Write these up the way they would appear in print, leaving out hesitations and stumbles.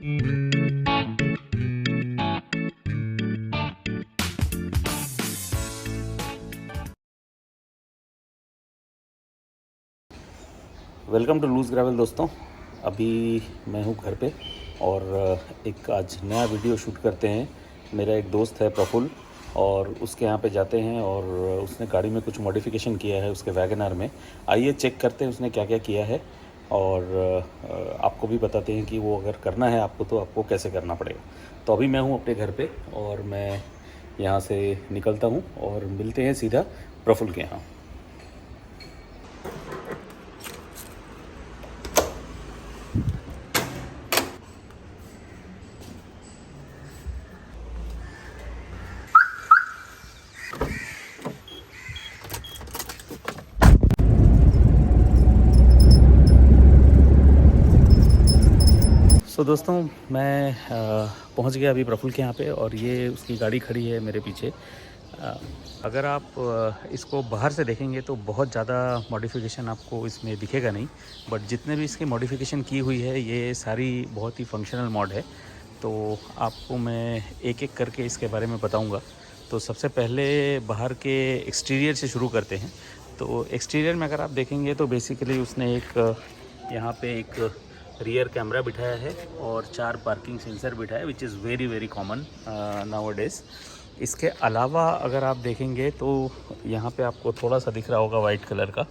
Welcome to lose gravel दोस्तों। अभी मैं हूँ घर पे और एक आज नया वीडियो शूट करते हैं। मेरा एक दोस्त है प्रफुल्ल और उसके यहाँ पे जाते हैं और उसने गाड़ी में कुछ मॉडिफिकेशन किया है उसके वैगनआर में। आइए चेक करते हैं उसने क्या क्या किया है और आपको भी बताते हैं कि वो अगर करना है आपको तो आपको कैसे करना पड़ेगा। तो अभी मैं हूँ अपने घर पे और मैं यहाँ से निकलता हूँ और मिलते हैं सीधा प्रफुल्ल के यहाँ। दोस्तों मैं पहुंच गया अभी प्रफुल्ल के यहाँ पे और ये उसकी गाड़ी खड़ी है मेरे पीछे। अगर आप इसको बाहर से देखेंगे तो बहुत ज़्यादा मॉडिफिकेशन आपको इसमें दिखेगा नहीं, बट जितने भी इसकी मॉडिफिकेशन की हुई है ये सारी बहुत ही फंक्शनल मॉड है। तो आपको मैं एक एक करके इसके बारे में बताऊंगा। तो सबसे पहले बाहर के एक्सटीरियर से शुरू करते हैं। तो एक्सटीरियर में अगर आप देखेंगे तो बेसिकली उसने एक यहाँ पे एक रियर कैमरा बिठाया है और 4 पार्किंग सेंसर बिठाया है, which is very very common nowadays. इसके अलावा अगर आप देखेंगे तो यहाँ पे आपको थोड़ा सा दिख रहा होगा वाइट कलर का।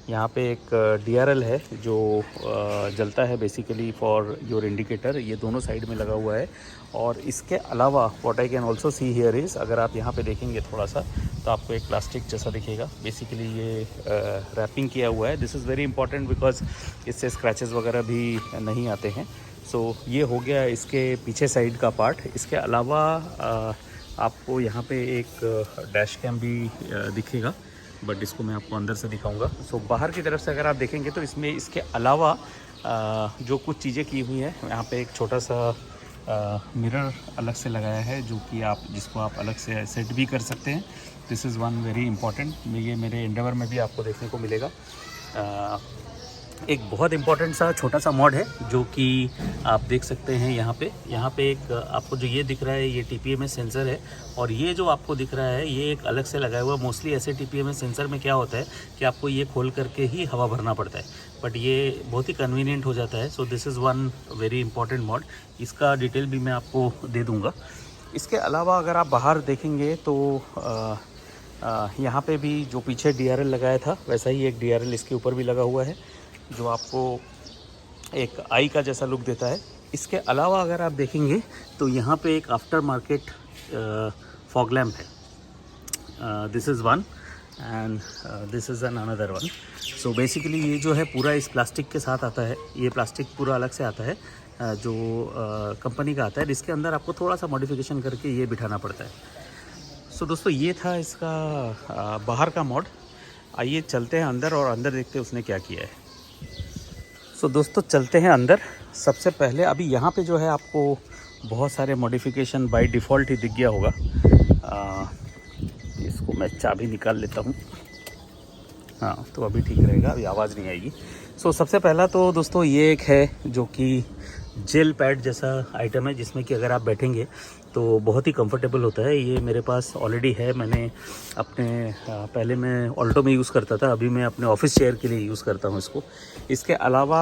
यहाँ पे एक DRL है जो जलता है बेसिकली फॉर योर इंडिकेटर, ये दोनों साइड में लगा हुआ है। और इसके अलावा what I can also see here is, अगर आप यहाँ पे देखेंगे थोड़ा सा तो आपको एक प्लास्टिक जैसा दिखेगा। बेसिकली ये रैपिंग किया हुआ है। This is very important because इससे स्क्रैचेस वगैरह भी नहीं आते हैं। सो ये हो गया इसके पीछे साइड का पार्ट। इसके अलावा आपको यहाँ पे एक डैश कैम भी दिखेगा, बट इसको मैं आपको अंदर से दिखाऊंगा। सो बाहर की तरफ से अगर आप देखेंगे तो इसमें इसके अलावा जो कुछ चीज़ें की हुई है, यहाँ पे एक छोटा सा मिरर अलग से लगाया है जो कि आप जिसको आप अलग से सेट भी कर सकते हैं। This is one very important, ये मेरे एंडेवर में भी आपको देखने को मिलेगा। एक बहुत इंपॉर्टेंट सा छोटा सा मॉड है जो कि आप देख सकते हैं यहाँ पे एक आपको जो ये दिख रहा है ये TPMS सेंसर है। और ये जो आपको दिख रहा है ये एक अलग से लगाया हुआ। मोस्टली ऐसे TPMS सेंसर में क्या होता है कि आपको ये खोल करके ही हवा भरना पड़ता है, बट ये बहुत ही कन्वीनियंट हो जाता है। So this is one very important mod, इसका डिटेल भी मैं आपको दे दूँगा। इसके अलावा अगर आप बाहर देखेंगे तो यहाँ पे भी जो पीछे DRL लगाया था वैसा ही एक DRL इसके ऊपर भी लगा हुआ है जो आपको एक आई का जैसा लुक देता है। इसके अलावा अगर आप देखेंगे तो यहाँ पे एक आफ्टर मार्केट फॉग लैम्प है। This is one and this is an another one. So basically ये जो है पूरा इस प्लास्टिक के साथ आता है। ये प्लास्टिक पूरा अलग से आता है जो कंपनी का आता है, जिसके अंदर आपको थोड़ा सा मॉडिफिकेशन करके ये बिठाना पड़ता है। सो दोस्तों ये था इसका बाहर का मॉड। आइए चलते हैं अंदर और अंदर देखते हैं उसने क्या किया है। सो दोस्तों चलते हैं अंदर। सबसे पहले अभी यहाँ पे जो है आपको बहुत सारे मॉडिफिकेशन बाय डिफ़ॉल्ट ही दिख गया होगा। इसको मैं चाबी निकाल लेता हूँ। हाँ तो अभी ठीक रहेगा, अभी आवाज़ नहीं आएगी। सो सबसे पहला तो दोस्तों ये एक है जो कि जेल पैड जैसा आइटम है, जिसमें कि अगर आप बैठेंगे तो बहुत ही कंफर्टेबल होता है। ये मेरे पास ऑलरेडी है, मैंने अपने पहले मैं ऑल्टो में यूज़ करता था, अभी मैं अपने ऑफिस चेयर के लिए यूज़ करता हूँ इसको। इसके अलावा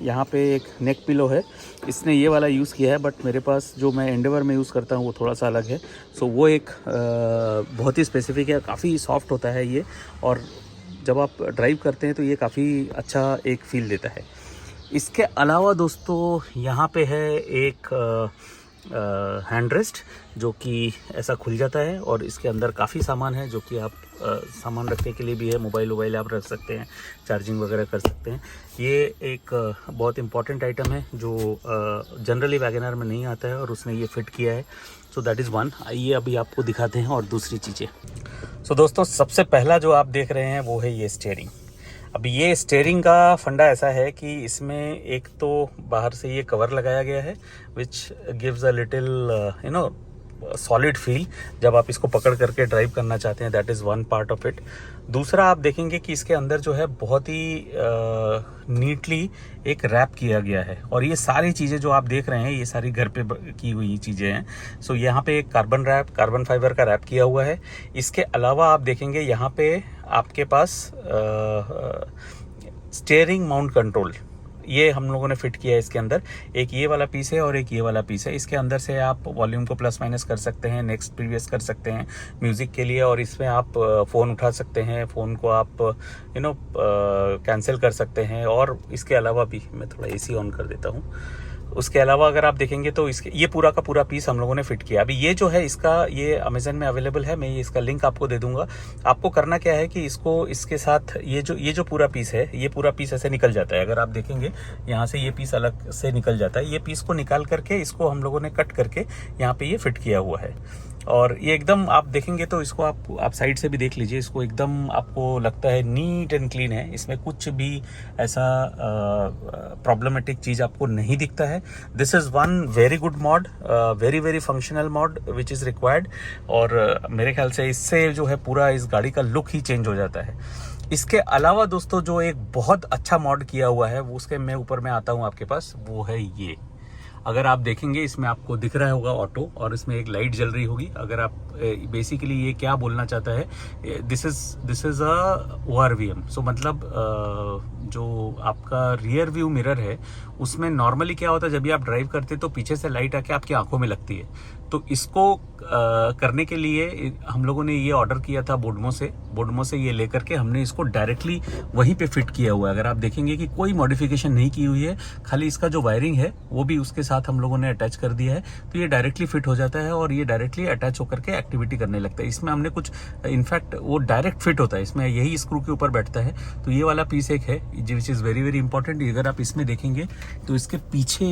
यहाँ पे एक नेक पिलो है, इसने ये वाला यूज़ किया है, बट मेरे पास जो मैं एंडेवर में यूज़ करता हूँ वो थोड़ा सा अलग है। सो वो एक बहुत ही स्पेसिफिक है, काफ़ी सॉफ्ट होता है ये, और जब आप ड्राइव करते हैं तो ये काफ़ी अच्छा एक फ़ील देता है। इसके अलावा दोस्तों यहाँ पे है एक हैंड रेस्ट जो कि ऐसा खुल जाता है और इसके अंदर काफ़ी सामान है जो कि आप सामान रखने के लिए भी है। मोबाइल आप रख सकते हैं, चार्जिंग वगैरह कर सकते हैं। ये एक बहुत इंपॉर्टेंट आइटम है जो जनरली वैगनआर में नहीं आता है और उसने ये फिट किया है। So that is one. आइए अभी आपको दिखाते हैं और दूसरी चीज़ें। सो दोस्तों सबसे पहला जो आप देख रहे हैं वो है ये स्टीयरिंग। अब ये स्टीयरिंग का फंडा ऐसा है कि इसमें एक तो बाहर से ये कवर लगाया गया है which gives a little solid feel जब आप इसको पकड़ करके ड्राइव करना चाहते हैं, that is one part of it. दूसरा आप देखेंगे कि इसके अंदर जो है बहुत ही नीटली एक रैप किया गया है, और ये सारी चीज़ें जो आप देख रहे हैं ये सारी घर पे की हुई चीज़ें हैं। सो यहाँ पे एक कार्बन फाइबर का रैप किया हुआ है। इसके अलावा आप देखेंगे यहाँ पे आपके पास स्टीयरिंग माउंट कंट्रोल ये हम लोगों ने फिट किया है इसके अंदर। एक ये वाला पीस है और एक ये वाला पीस है। इसके अंदर से आप वॉल्यूम को प्लस माइनस कर सकते हैं, नेक्स्ट प्रीवियस कर सकते हैं म्यूज़िक के लिए, और इसमें आप फ़ोन उठा सकते हैं, फ़ोन को आप कैंसिल कर सकते हैं। और इसके अलावा भी मैं थोड़ा एसी ऑन कर देता हूँ। उसके अलावा अगर आप देखेंगे तो इसके ये पूरा का पूरा पीस हम लोगों ने फिट किया। अभी ये जो है इसका ये अमेज़न में अवेलेबल है, मैं ये इसका लिंक आपको दे दूंगा। आपको करना क्या है कि इसको इसके साथ ये जो पूरा पीस है, ये पूरा पीस ऐसे निकल जाता है। अगर आप देखेंगे यहाँ से ये पीस अलग से निकल जाता है। ये पीस को निकाल करके इसको हम लोगों ने कट करके यहाँ पे ये फिट किया हुआ है। और ये एकदम आप देखेंगे तो इसको आप साइड से भी देख लीजिए, इसको एकदम आपको लगता है नीट एंड क्लीन है। इसमें कुछ भी ऐसा प्रॉब्लमेटिक चीज़ आपको नहीं दिखता है। This is one very good mod, very very functional mod which is required. और मेरे ख्याल से इससे जो है पूरा इस गाड़ी का लुक ही चेंज हो जाता है। इसके अलावा दोस्तों जो एक बहुत अच्छा मॉड किया हुआ है वो उसके मैं ऊपर में आता हूँ आपके पास, वो है ये। अगर आप देखेंगे इसमें आपको दिख रहा होगा ऑटो, और इसमें एक लाइट जल रही होगी। अगर आप बेसिकली ये क्या बोलना चाहता है, दिस इज़ अ ORVM। सो मतलब जो आपका रियर व्यू मिरर है उसमें नॉर्मली क्या होता है, जब भी आप ड्राइव करते हैं तो पीछे से लाइट आके आपकी आंखों में लगती है। तो इसको करने के लिए हम लोगों ने ये ऑर्डर किया था बोडमो से ये लेकर के हमने इसको डायरेक्टली वहीं पे फिट किया हुआ है। अगर आप देखेंगे कि कोई मॉडिफिकेशन नहीं की हुई है, खाली इसका जो वायरिंग है वो भी उसके साथ हम लोगों ने अटैच कर दिया है। तो ये डायरेक्टली फिट हो जाता है और ये डायरेक्टली अटैच होकर के एक्टिविटी करने लगता है। इसमें हमने कुछ इनफैक्ट वो डायरेक्ट फिट होता है, इसमें यही स्क्रू के ऊपर बैठता है। तो ये वाला पीस एक है which is very very important. अगर आप इसमें देखेंगे तो इसके पीछे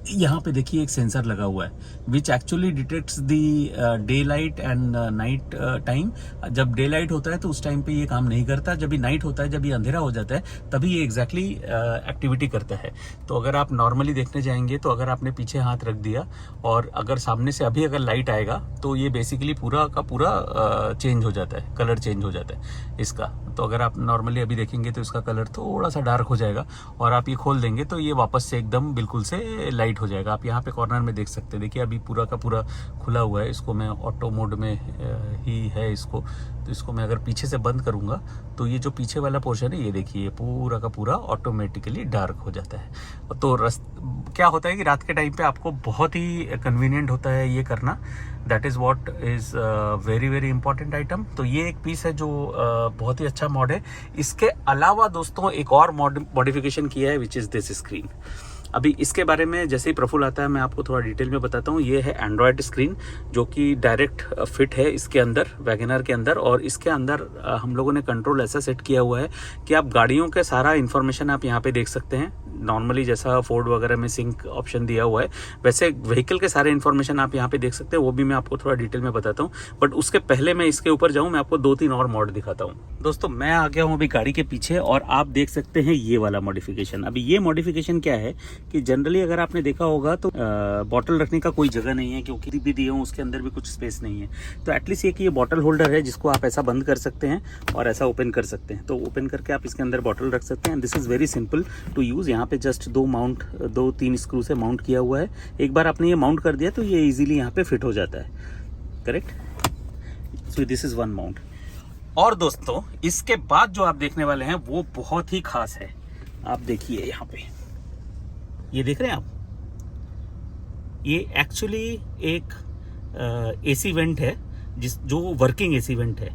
यहाँ पे देखिए एक सेंसर लगा हुआ है which actually detects the day light and night time. जब डे लाइट होता है तो उस टाइम पे ये काम नहीं करता, जब भी नाइट होता है, जब ये अंधेरा हो जाता है तभी ये एग्जैक्टली एक्टिविटी करता है। तो अगर आप नॉर्मली देखने जाएंगे तो अगर आपने पीछे हाथ रख दिया और अगर सामने से अभी अगर लाइट आएगा तो ये बेसिकली पूरा का पूरा चेंज हो जाता है, कलर चेंज हो जाता है इसका। तो अगर आप नॉर्मली अभी देखेंगे तो इसका कलर थोड़ा सा डार्क हो जाएगा, और आप ये खोल देंगे तो ये वापस से एकदम बिल्कुल से लाइट हो जाएगा। आप यहाँ पे कॉर्नर में देख सकते हैं, देखिए अभी पूरा का पूरा खुला हुआ है। इसको मैं ऑटो मोड में ही है इसको, तो इसको मैं अगर पीछे से बंद करूँगा तो ये जो पीछे वाला पोर्शन है ये देखिए पूरा का पूरा ऑटोमेटिकली डार्क हो जाता है। तो क्या होता है कि रात के टाइम पे आपको बहुत ही कन्वीनियंट होता है ये करना। That is what is very very important item. तो ये एक पीस है जो बहुत ही अच्छा मॉड है। इसके अलावा दोस्तों एक और मॉडिफिकेशन किया है विच इज़ दिस स्क्रीन। अभी इसके बारे में जैसे ही प्रफुल आता है मैं आपको थोड़ा डिटेल में बताता हूँ। ये है एंड्रॉयड स्क्रीन जो कि डायरेक्ट फिट है इसके अंदर, वैगनर के अंदर। और इसके अंदर हम लोगों ने कंट्रोल ऐसा सेट किया हुआ है कि आप गाड़ियों के सारा इन्फॉर्मेशन आप यहाँ पे देख सकते हैं। नॉर्मली जैसा फोर्ड वगैरह में सिंक ऑप्शन दिया हुआ है वैसे व्हीकल के सारे इन्फॉर्मेशन आप यहाँ पे देख सकते हैं, वो भी मैं आपको थोड़ा डिटेल में बताता हूँ। बट उसके पहले मैं इसके ऊपर जाऊँ, मैं आपको 2-3 और मॉड दिखाता हूँ। दोस्तों मैं आ गया हूँ अभी गाड़ी के पीछे और आप देख सकते हैं ये वाला मॉडिफिकेशन। अभी ये मॉडिफिकेशन क्या है कि जनरली अगर आपने देखा होगा तो बॉटल रखने का कोई जगह नहीं है, क्योंकि भी दिए हूँ उसके अंदर भी कुछ स्पेस नहीं है। तो एटलीस्ट ये कि ये बॉटल होल्डर है जिसको आप ऐसा बंद कर सकते हैं और ऐसा ओपन कर सकते हैं। तो ओपन करके आप इसके अंदर बॉटल रख सकते हैं। This is very simple to use. यहाँ पे जस्ट 2-3 स्क्रू से माउंट किया हुआ है। एक बार आपने ये माउंट कर दिया तो ये इजीली यहाँ पे फिट हो जाता है, correct. So this is one mount. और दोस्तों इसके बाद जो आप देखने वाले हैं वो बहुत ही खास है। आप देखिए यहाँ पे, ये देख रहे हैं आप, ये एक्चुअली एक एसी वेंट है जो वर्किंग एसी वेंट है।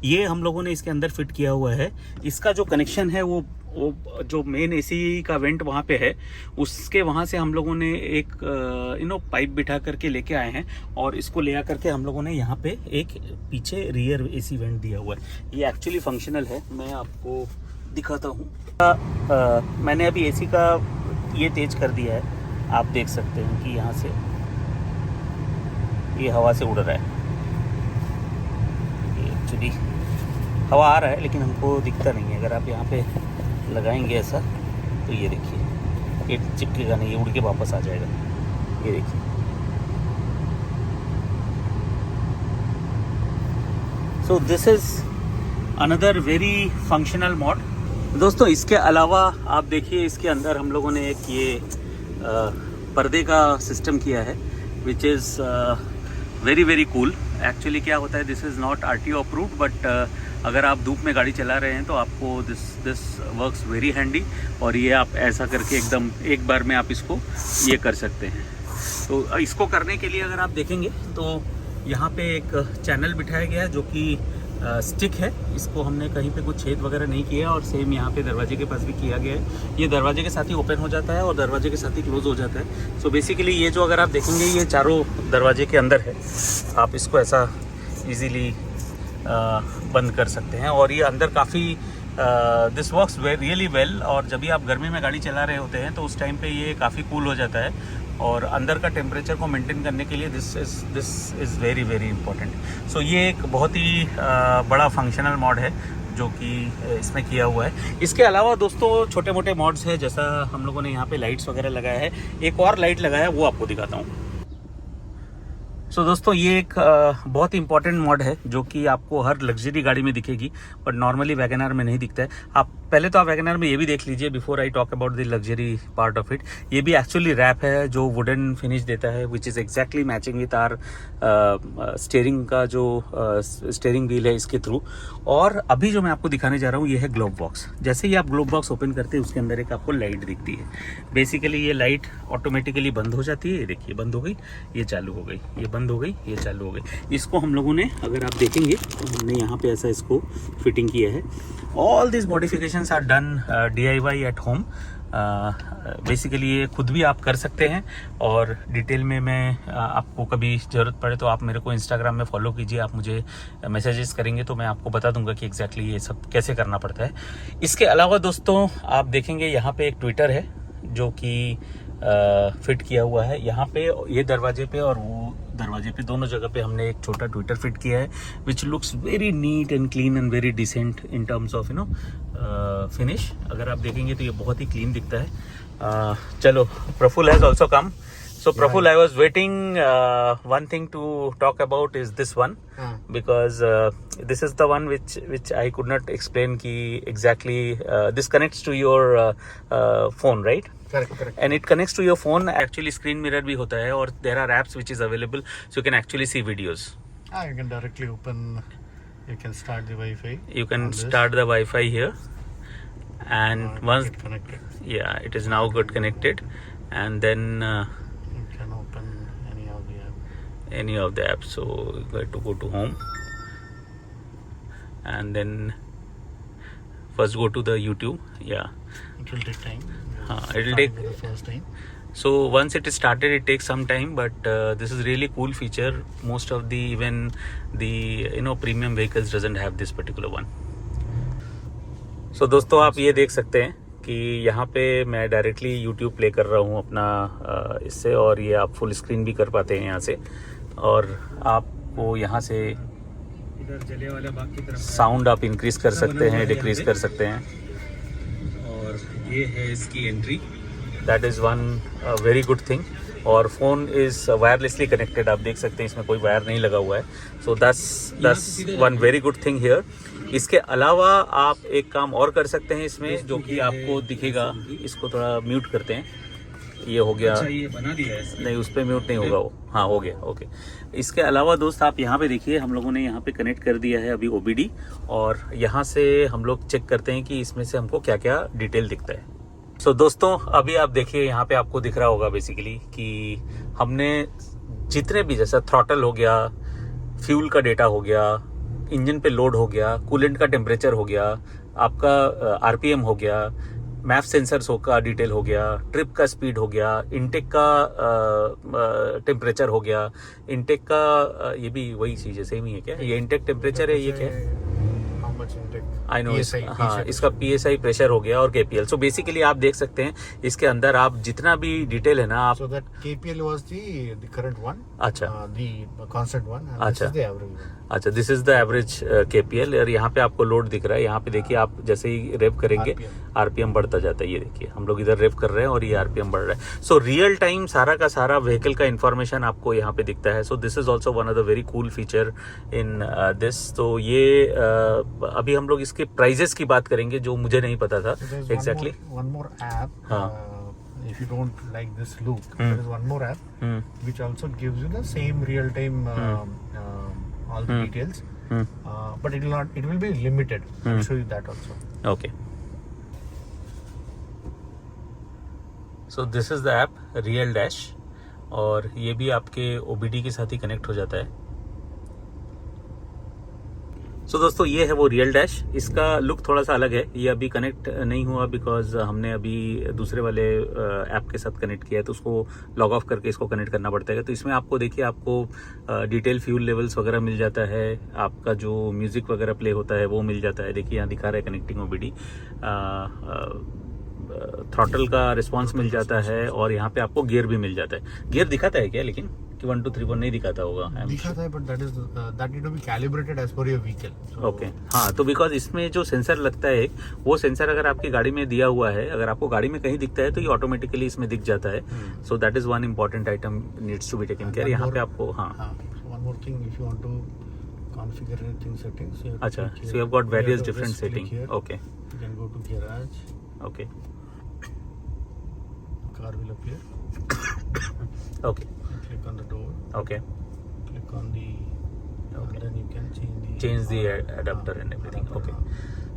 ये हम लोगों ने इसके अंदर फिट किया हुआ है। इसका जो कनेक्शन है वो जो मेन एसी का वेंट वहाँ पे है, उसके वहाँ से हम लोगों ने एक पाइप बिठा करके लेके आए हैं और इसको ले आ करके हम लोगों ने यहाँ पे एक पीछे रियर एसी वेंट दिया हुआ है। ये एक्चुअली फंक्शनल है, मैं आपको दिखाता हूँ। मैंने अभी एसी का ये तेज कर दिया है, आप देख सकते हैं कि यहाँ से ये हवा से उड़ रहा है। ये एक्चुअली हवा आ रहा है लेकिन हमको दिखता नहीं है। अगर आप यहाँ पे लगाएंगे ऐसा तो ये देखिए ये चिपकेगा नहीं, ये उड़ के वापस आ जाएगा। ये देखिए so this is another very functional mod. दोस्तों इसके अलावा आप देखिए इसके अंदर हम लोगों ने एक ये पर्दे का सिस्टम किया है which is very very cool. Actually क्या होता है, this is not RTO approved, but अगर आप धूप में गाड़ी चला रहे हैं तो आपको दिस वर्क्स वेरी हैंडी, और ये आप ऐसा करके एकदम एक बार में आप इसको ये कर सकते हैं। तो इसको करने के लिए अगर आप देखेंगे तो यहाँ पे एक चैनल बिठाया गया है जो कि स्टिक है। इसको हमने कहीं पे कुछ छेद वगैरह नहीं किया, और सेम यहाँ पे दरवाजे के पास भी किया गया है। ये दरवाजे के साथ ही ओपन हो जाता है और दरवाजे के साथ ही क्लोज हो जाता है। सो बेसिकली ये जो अगर आप देखेंगे ये चारों दरवाजे के अंदर है, आप इसको ऐसा इजीली बंद कर सकते हैं। और ये अंदर काफ़ी दिस वर्क्स रियली वेल। और जब भी आप गर्मी में गाड़ी चला रहे होते हैं तो उस टाइम पे ये काफ़ी कूल हो जाता है, और अंदर का टेम्परेचर को मेंटेन करने के लिए this is very very important. So ये एक बहुत ही बड़ा फंक्शनल मॉड है जो कि इसमें किया हुआ है। इसके अलावा दोस्तों छोटे मोटे मॉड्स है, जैसा हम लोगों ने यहाँ पे लाइट्स वगैरह लगाया है। एक और लाइट लगाया है, वो आपको दिखाता हूँ। सो दोस्तों ये एक बहुत ही इंपॉर्टेंट मॉड है जो कि आपको हर लग्जरी गाड़ी में दिखेगी, बट नॉर्मली वैगनआर में नहीं दिखता है। आप पहले तो आप वैगनआर में ये भी देख लीजिए before I talk about the luxury part of it. ये भी एक्चुअली रैप है जो वुडन फिनिश देता है, which is exactly matching with our steering का जो स्टीयरिंग व्हील है इसके थ्रू। और अभी जो मैं आपको दिखाने जा रहा हूँ ये है ग्लोव बॉक्स। जैसे ही आप ग्लोव बॉक्स ओपन करते हैं उसके अंदर एक आपको लाइट दिखती है। बेसिकली ये लाइट ऑटोमेटिकली बंद हो जाती है। ये देखिए बंद हो गई, ये चालू हो गई, ये बंद हो गई, ये चालू हो गई। इसको हम लोगों ने, अगर आप देखेंगे तो हमने यहाँ पे ऐसा इसको फिटिंग किया है। All this modifications are done DIY at home. Basically ये खुद भी आप कर सकते हैं, और डिटेल में मैं आपको कभी ज़रूरत पड़े तो आप मेरे को इंस्टाग्राम में फॉलो कीजिए। आप मुझे मैसेजेस करेंगे तो मैं आपको बता दूंगा कि एग्जैक्टली ये सब कैसे करना पड़ता है। इसके अलावा दोस्तों आप देखेंगे यहाँ पे एक ट्विटर है जो कि फिट किया हुआ है। यहाँ पे ये दरवाजे पे और वो दरवाजे पे दोनों जगह पे हमने एक छोटा ट्विटर फिट किया है, which looks very neat and clean and very decent in terms of finish. अगर आप देखेंगे तो ये बहुत ही क्लीन दिखता है। चलो, Praful has also come. So Praful, I was waiting. One thing to talk about is this one, because this is the one which I could not explain ki exactly. This connects to your phone, right? Correct. And it connects to your phone. Actually, screen mirror भी होता है, और there are apps which is available, so you can actually see videos. You can directly open. You can start the Wi-Fi. You can start the Wi-Fi here, and once get connected, it is now got connected, and then. you can open any of the apps. So you got to go to home, and then first go to the YouTube. It will take time. It will take the first time. So once it is started, it takes some time, but this is really cool feature. Most of the even the premium vehicles doesn't have this particular one. So दोस्तों आप ये देख सकते हैं कि यहाँ पे मैं डायरेक्टली YouTube प्ले कर रहा हूँ अपना इससे, और ये आप फुल स्क्रीन भी कर पाते हैं यहाँ से, और आपको यहाँ से इधर जलियांवाला बाग की तरफ साउंड आप इंक्रीज कर सकते हैं, डिक्रीज कर सकते हैं। और ये है इसकी entry, that is one very good thing. और फ़ोन इज़ वायरलेसली कनेक्टेड, आप देख सकते हैं इसमें कोई वायर नहीं लगा हुआ है। So that's one very good thing here. इसके अलावा आप एक काम और कर सकते हैं इसमें, जो कि आपको दिखेगा। इसको थोड़ा म्यूट करते हैं, ये हो गया। अच्छा, ये बना दिया है? नहीं, उस पर म्यूट नहीं होगा वो। हाँ, हो गया, ओके। इसके अलावा दोस्त आप यहाँ पे देखिए, हम लोगों ने यहाँ पे कनेक्ट कर दिया है अभी OBD, और यहाँ से हम लोग चेक करते हैं कि इसमें से हमको क्या क्या डिटेल दिखता है। सो दोस्तों अभी आप देखिए, यहाँ पे आपको दिख रहा होगा बेसिकली कि हमने जितने भी, जैसा थ्रॉटल हो गया, फ्यूल का डेटा हो गया, इंजन पे लोड हो गया, कूलेंट का टेम्परेचर हो गया, आपका RPM हो गया, मैप सेंसर्स का डिटेल हो गया, ट्रिप का स्पीड हो गया, इनटेक का टेम्परेचर हो गया। इनटेक का ये भी वही चीज़ है, सेम ही है क्या? ये इनटेक टेम्परेचर है, ये क्या है? how much intake. I know, PSI, हाँ PSI. इसका PSI प्रेशर हो गया और KPL. सो बेसिकली आप देख सकते हैं इसके अंदर आप जितना भी डिटेल है ना आप. So that KPL was the current one. अच्छा. The constant one. And अच्छा. this is the average one. अच्छा, this is the average KPL. और यहाँ पे आपको लोड दिख रहा है. यहाँ पे देखिए आप जैसे ही रेव करेंगे RPM बढ़ता जाता है. ये देखिए हम लोग इधर रेव कर रहे हैं और ये RPM बढ़ रहा है. सो रियल टाइम सारा का सारा व्हीकल का इन्फॉर्मेशन आपको यहाँ पे दिखता है. So this is also one of the very cool feature in this. तो ये अभी हम लोग इसके प्राइजेस की बात करेंगे जो मुझे नहीं पता था So there's exactly. one more app. हाँ. If you don't like this look, there is one more app which also gives you the same real-time all the details. But it will be limited. I'll show you that also. Okay. So this is the app real dash और ये भी आपके OBD के साथ ही connect हो जाता है. सो दोस्तों ये है वो रियल डैश. इसका लुक थोड़ा सा अलग है. ये अभी कनेक्ट नहीं हुआ बिकॉज हमने अभी दूसरे वाले ऐप के साथ कनेक्ट किया है तो उसको लॉग ऑफ करके इसको कनेक्ट करना पड़ता है. तो इसमें आपको देखिए आपको डिटेल फ्यूल लेवल्स वगैरह मिल जाता है. आपका जो म्यूजिक वगैरह प्ले होता है वो मिल जाता है. देखिए यहाँ दिखा रहा है कनेक्टिंग OBD. थ्रॉटल का रिस्पांस मिल जाता है और यहाँ पे आपको गियर भी मिल जाता है. गियर दिखाता है क्या लेकिन कि 1 2 3 4 नहीं दिखाता होगा. दिखाता है but that need to be calibrated as per your vehicle. Okay. हाँ तो बिकॉज इसमें जो सेंसर लगता है वो सेंसर अगर आपकी गाड़ी में दिया हुआ है, अगर आपको गाड़ी में कहीं दिखता है तो ये ऑटोमेटिकली इसमें दिख जाता है. So that is one important item needs to be taken care. यहाँ पे आपको हाँ. So one more thing, if you want to configure anything settings. अच्छा. So you have got various different setting. Okay. You can go to garage. Okay. Car will appear. Okay. Click on the door. Okay. Click on the. Okay. Then you can change the adapter and everything. adapter. Okay.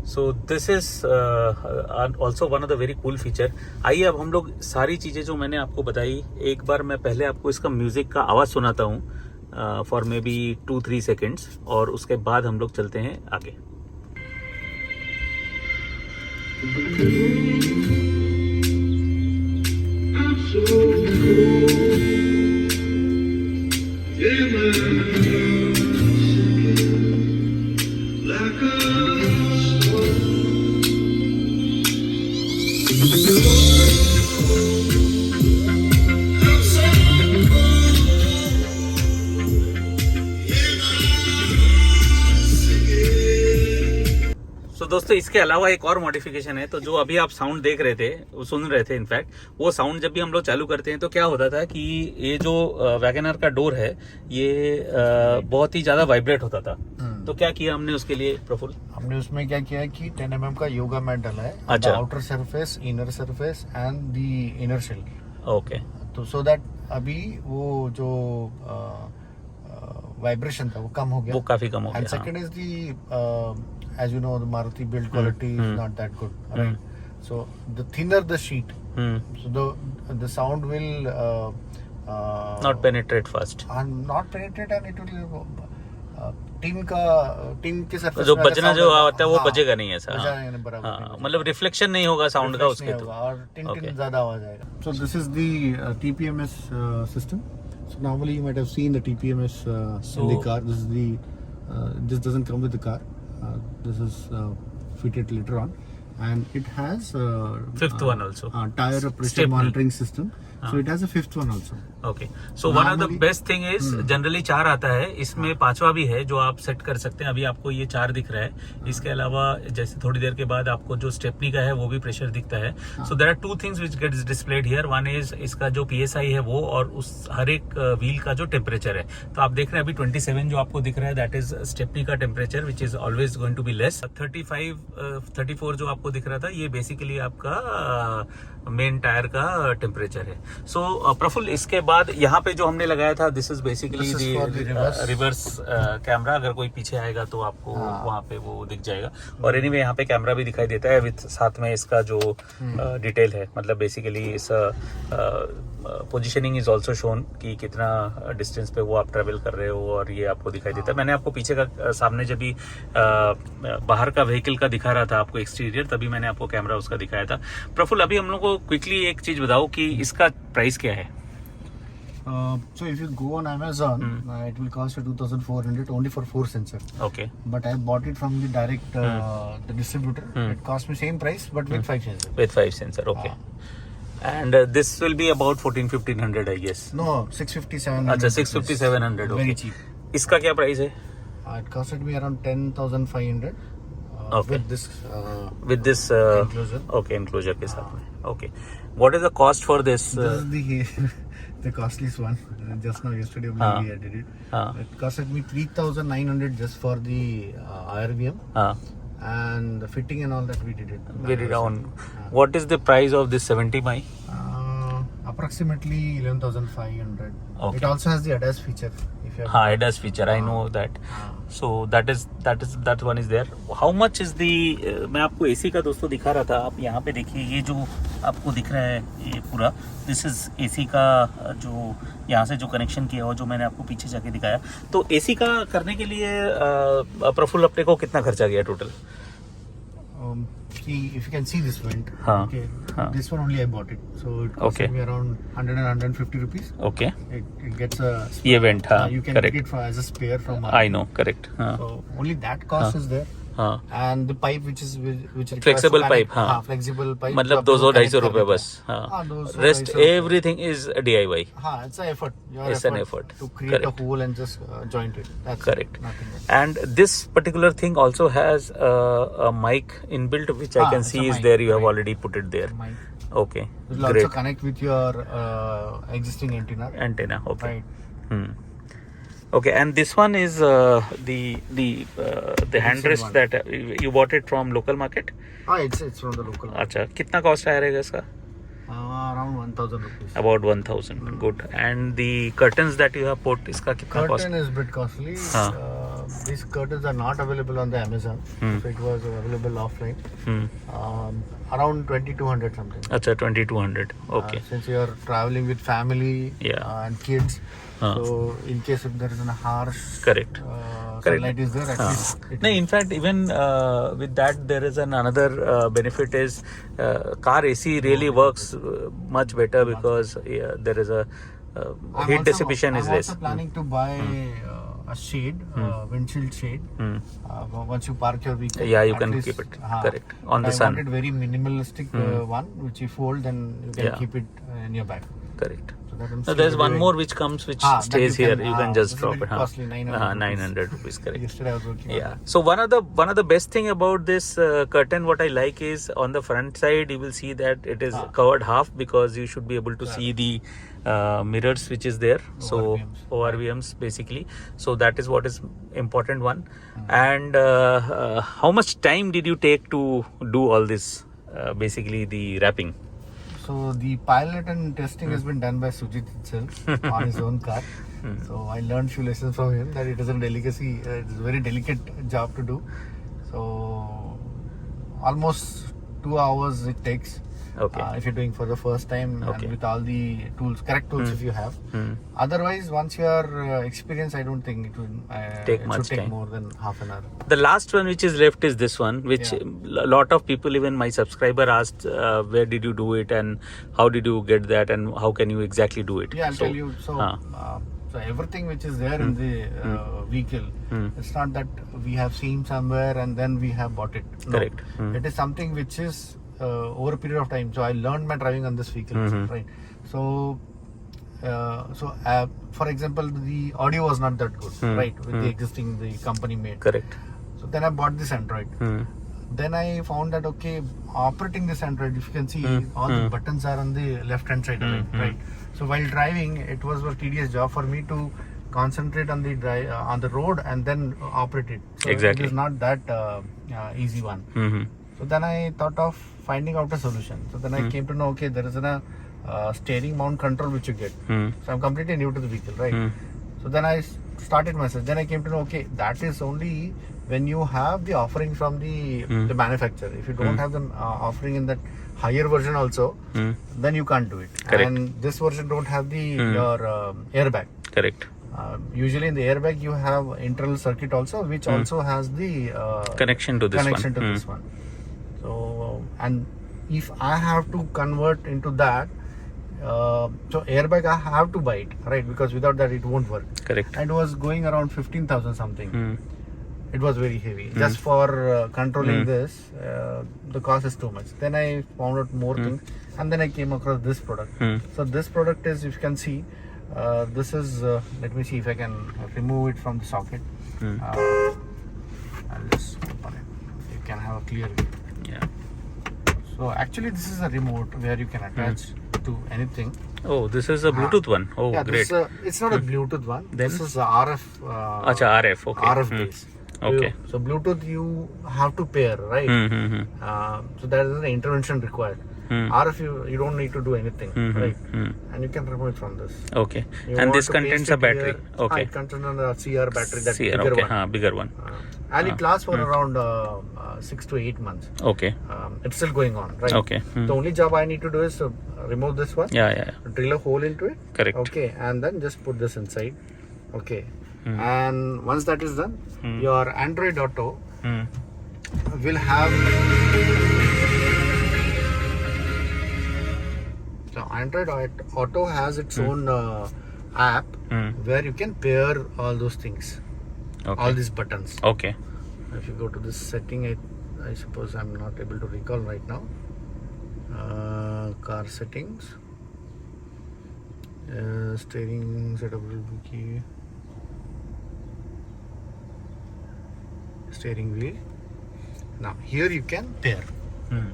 So this is also one of the very cool feature. आइए अब हम लोग सारी चीज़ें जो मैंने आपको बताई एक बार मैं पहले आपको इसका म्यूजिक का आवाज़ सुनाता हूँ फॉर मे बी 2-3 सेकेंड्स और उसके बाद हम लोग चलते हैं आगे. तो दोस्तों इसके अलावा एक और मॉडिफिकेशन है. तो जो अभी आप साउंड देख रहे थे, वो सुन रहे थे इनफैक्ट, वो साउंड जब भी हम लोग चालू करते हैं तो क्या होता था कि ये जो वैगनर का डोर है ये बहुत ही ज्यादा वाइब्रेट होता था. तो क्या किया हमने उसके लिए प्रफुल्ल? हमने उसमें क्या किया है कि 10 mm का योगा मैट डाला है. अच्छा. Outer surface, inner surface and the inner shell. Okay. तो सो दैट अभी वो जो वाइब्रेशन था वो कम हो गया. वो काफी कम हो गया. And second is the as you know the Maruti build quality is not that good, right? So the thinner the sheet, so the sound will not penetrate fast and not penetrate and it will tin के surface जो बजना जो आता है वो बजेगा नहीं ऐसा. बराबर. हाँ, मतलब रिफ्लेक्शन नहीं होगा साउंड का उसके तो. और टिन ज्यादा आवाज आएगा. So this is the TPMS system. So normally you might have seen the TPMS in the car. This is the this doesn't come with the car. This is fitted later on, and it has fifth one also. Tire pressure monitoring system. So it has a fifth one also. Okay. So one of the best thing is generally 4 आता है, इसमें 5वां भी है जो आप set कर सकते हैं. अभी आपको ये 4 दिख रहा है. इसके अलावा जैसे थोड़ी देर के बाद आपको जो स्टेपनी का है वो भी प्रेशर दिखता है. So there are 2 things which gets displayed here. One is इसका जो PSI है वो और उस हर एक व्हील का जो टेम्परेचर है. तो आप देख रहे हैं अभी 27 जो आपको दिख रहा है दैट इज स्टेपनी का temperature which is always going to be less. 34 जो आपको दिख रहा था ये बेसिकली आपका मेन टायर का टेम्परेचर है. सो प्रफुल्ल इसके बाद यहाँ पे जो हमने लगाया था this is basically reverse camera. अगर कोई पीछे आएगा तो आपको वहाँ पे वो दिख जाएगा. और एनीवे यहाँ पे कैमरा भी दिखाई देता है विथ साथ में इसका जो डिटेल है. मतलब बेसिकली इस पोजीशनिंग इज ऑल्सो शोन कि कितना डिस्टेंस पे वो आप ट्रेवल कर रहे हो और ये आपको दिखाई देता है. मैंने आपको पीछे का सामने जब भी बाहर का व्हीकल का दिखा रहा था आपको एक्सटीरियर, तभी मैंने आपको कैमरा उसका दिखाया था. प्रफुल्ल अभी हम लोग को क्विकली एक चीज बताओ कि इसका प्राइस क्या है? So if you go on Amazon, it will cost you 2,400 only for 4 sensor. Okay. But I bought it from the direct the distributor. It cost me same price but with 5 sensor. With 5 sensor. Okay. And this will be about 1500 I guess. No, 650, 700. अच्छा 650 700. Very Okay. cheap. इसका क्या price है? It costed me around 10,500 Okay. with this enclosure. Okay, enclosure के साथ में. Okay. What is the cost for this? This is the the costliest one. Just now, yesterday only I did it. It costed me 3,900 just for the IRVM. And the fitting and all that we did it. We did on. What is the price of this 70 mi? Approximately 11,500. Okay. It also has the ADAS feature. If you have हाँ, ADAS feature. I know that. So that one is there. How much is the? मैं आपको AC का दोस्तों दिखा रहा था. आप यहाँ पे देखिए ये जो आपको दिख रहा है ये पूरा. This is AC का जो यहाँ से जो कनेक्शन किया और जो मैंने आपको पीछे जाके दिखाया. तो AC का करने के लिए प्रफुल्ल अपने को कितना खर्चा गया total? See, if you can see this vent, okay, this one only I bought it, so it cost me around 100 and 150 rupees. Okay. It gets a ये vent, हाँ, you can correct. get it as a spare from I know, correct. So only that cost is there. And the pipe which Flexible pipe, flexible pipe. मतलब 200-250 रुपए बस. Rest everything is DIY. It's an effort. It's an effort to create a hole and just joint it. That's correct. Nothing else. And this particular thing also has a mic inbuilt, which I can see is there. You have already put it there. Okay. It will also connect with your existing antenna. Okay. Right. Okay, and this one is the handrest that you bought it from local market. It's from the local market. अच्छा, कितना cost आएगा इसका? Around 1,000 rupees. About 1,000. Good. And the curtains that you have put, इसका कितना cost? Curtain is a bit costly. These curtains are not available on the Amazon. So it was available offline. Around 2,200 something. अच्छा, 2,200. Okay. Since you are traveling with family and kids, so in case if there is a harsh sunlight is there, at least no, in fact even with that there is another benefit is car AC really works much better because there is a heat dissipation is less. I'm also planning to buy a shade, windshield shade. Once you park your vehicle, you can keep it correct on the sun. I wanted very minimalistic one which you fold, then you can keep it in your bag. Correct. So there's one more which comes which stays here. You can just drop it. Costly, 900 rupees. Correct. Yesterday I was working on So one of the best thing about this curtain, what I like is on the front side you will see that it is covered half because you should be able to see the mirrors which is there. So ORVMs basically. So that is what is important one. And how much time did you take to do all this? Basically the wrapping. So the pilot and testing has been done by Sujit itself on his own car. So I learned few lessons from him that it is a delicacy, it's a very delicate job to do. So almost 2 hours it takes. If you're doing for the first time and with all the tools, correct tools if you have. Otherwise, once you are experienced, I don't think it will take more than half an hour. The last one which is left is this one, which a lot of people, even my subscriber asked, where did you do it and how did you get that and how can you exactly do it? I'll tell you. So everything which is there in the vehicle, it's not that we have seen somewhere and then we have bought it. No. Correct. It is something which is over a period of time. So I learned by driving on this vehicle, right? So, for example, the audio was not that good, right? With the existing the company made. Correct. So then I bought this Android. Then I found that operating this Android, if you can see, all the buttons are on the left hand side, right? So while driving, it was a tedious job for me to concentrate on the road and then operate it. So it is not that easy one. So then I thought of finding out a solution. So then I came to know, there is a steering mount control which you get. So I'm completely new to the vehicle, right? So then I started myself. Then I came to know, that is only when you have the offering from the manufacturer. If you don't have the offering in that higher version also, then you can't do it. Correct. And this version don't have the your airbag. Correct. Usually in the airbag you have internal circuit also, which also has the connection to this one. So, and if I have to convert into that, So airbag I have to buy it, right? Because without that it won't work. Correct. And it was going around 15,000 something. Hmm. It was very heavy. Just for controlling this, the cost is too much. Then I found out more things, and then I came across this product. Hmm. So this product is, if you can see, this is. Let me see if I can remove it from the socket. Hmm. I'll just open it. You can have a clear view. Yeah. So actually, this is a remote where you can attach to anything. Oh, this is a Bluetooth one. Oh, Yeah, great. It's not a Bluetooth one. Then? This is a RF. Acha, RF. Okay. RF Hmm. base. Okay. So Bluetooth you have to pair, right? Hmm. So there is an intervention required. Hmm. RF you don't need to do anything, right? Hmm. And you can remove it from this. Okay. You And want this to contains paste a it battery. here. Okay. It contains a CR battery, that See, bigger okay. one. हाँ, bigger one. And it lasts for around 6 to 8 months. Okay. It's still going on, right? Okay. Hmm. The only job I need to do is to remove this one, Yeah. drill a hole into it. Correct. Okay, and then just put this inside. Okay. Hmm. And once that is done, your Android Auto Hmm. will have. So Android Auto has its own app Hmm. where you can pair all those things, Okay. all these buttons. Okay. If you go to this setting, I suppose I'm not able to recall right now. Car settings, steering setup key, steering wheel. Now here you can pair. Hmm.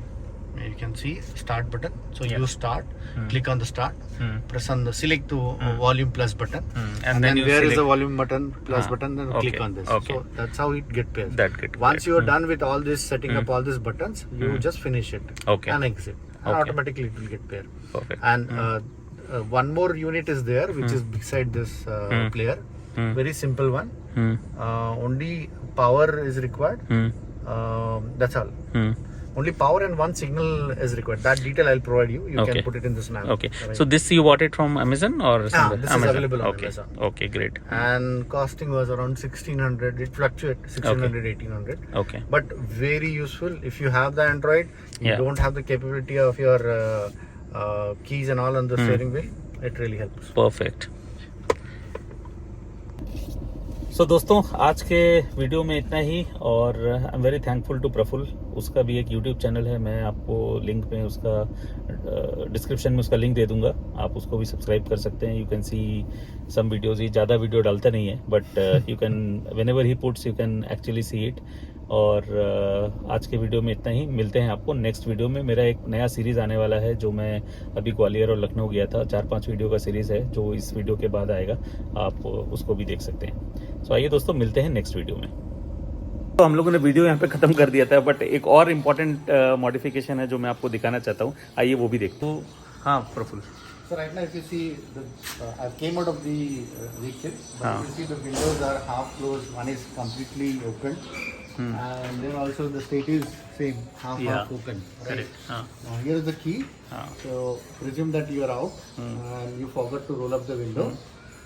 You can see start button. So Yeah. you start, click on the start, Hmm. press on the select to volume plus button, And then you where is select- the volume button plus Ah, button, then okay, click on this. okay. So that's how it get paired. That get Once paired. you are done with all this setting up all these buttons, you just finish it Okay. and exit, and Okay. automatically it will get paired. Perfect. And one more unit is there, which is beside this player. Very simple one. Hmm. Only power is required. Hmm. That's all. Hmm. Only power and one signal is required. That detail I'll provide you. You Okay. can put it in this map. Okay. So this you bought it from Amazon or somewhere? this is Amazon. available on Okay. Amazon. Okay. Great. And costing was around 1600. It fluctuates 1600, 1800. Okay. But very useful if you have the Android. You Yeah. don't have the capability of your keys and all on the steering wheel. It really helps. Perfect. So दोस्तों आज के video में इतना ही और I am very thankful to Praful. उसका भी एक यूट्यूब चैनल है, मैं आपको लिंक में उसका डिस्क्रिप्शन में उसका लिंक दे दूंगा, आप उसको भी सब्सक्राइब कर सकते हैं। You can see some videos, he ज़्यादा वीडियो डालता नहीं है but you can whenever he puts you can actually see it. और आज के वीडियो में इतना ही, मिलते हैं आपको नेक्स्ट वीडियो में। मेरा एक नया सीरीज़ आने वाला है जो मैं अभी ग्वालियर और लखनऊ गया था, 4-5 वीडियो का सीरीज़ है जो इस वीडियो के बाद आएगा, आप उसको भी देख सकते हैं। सो आइए दोस्तों, मिलते हैं नेक्स्ट वीडियो में। तो हम लोगों ने वीडियो यहाँ पे ख़त्म कर दिया था बट एक और इम्पॉर्टेंट मॉडिफिकेशन है जो मैं आपको दिखाना चाहता हूँ, आइए वो भी देखते हैं। हाँ Praful. So right now if you see, I came out of the vehicle, but if you see the windows are half closed, one is completely open, and then also the state is same, half open. Right? Correct. हाँ Now here is the key. हाँ So presume that you are out and you forgot to roll up the window,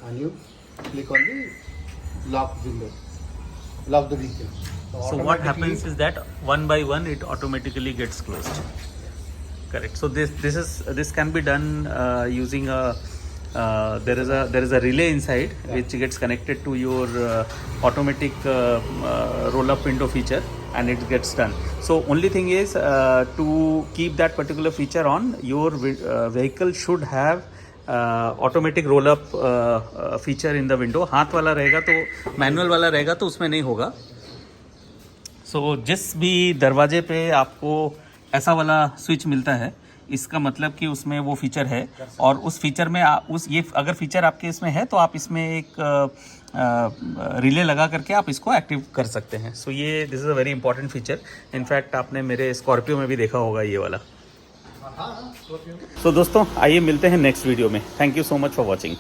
and you click on the lock window, lock the vehicle. So what automatically- happens is that one by one it automatically gets closed. Correct. So this can be done using a there is a relay inside which gets connected to your automatic roll up window feature and it gets done. So only thing is to keep that particular feature on, your vehicle should have automatic roll up feature in the window. हाथ वाला रहेगा तो, manual वाला रहेगा तो उसमें नहीं होगा। सो जिस भी दरवाजे पे आपको ऐसा वाला स्विच मिलता है, इसका मतलब कि उसमें वो फीचर है और उस फीचर में ये अगर फीचर आपके इसमें है तो आप इसमें एक रिले लगा करके आप इसको एक्टिव कर सकते हैं। सो ये this is a very important feature. In fact आपने मेरे स्कॉर्पियो में भी देखा होगा ये वाला। सो दोस्तों आइए मिलते हैं नेक्स्ट वीडियो में। Thank you so much for watching.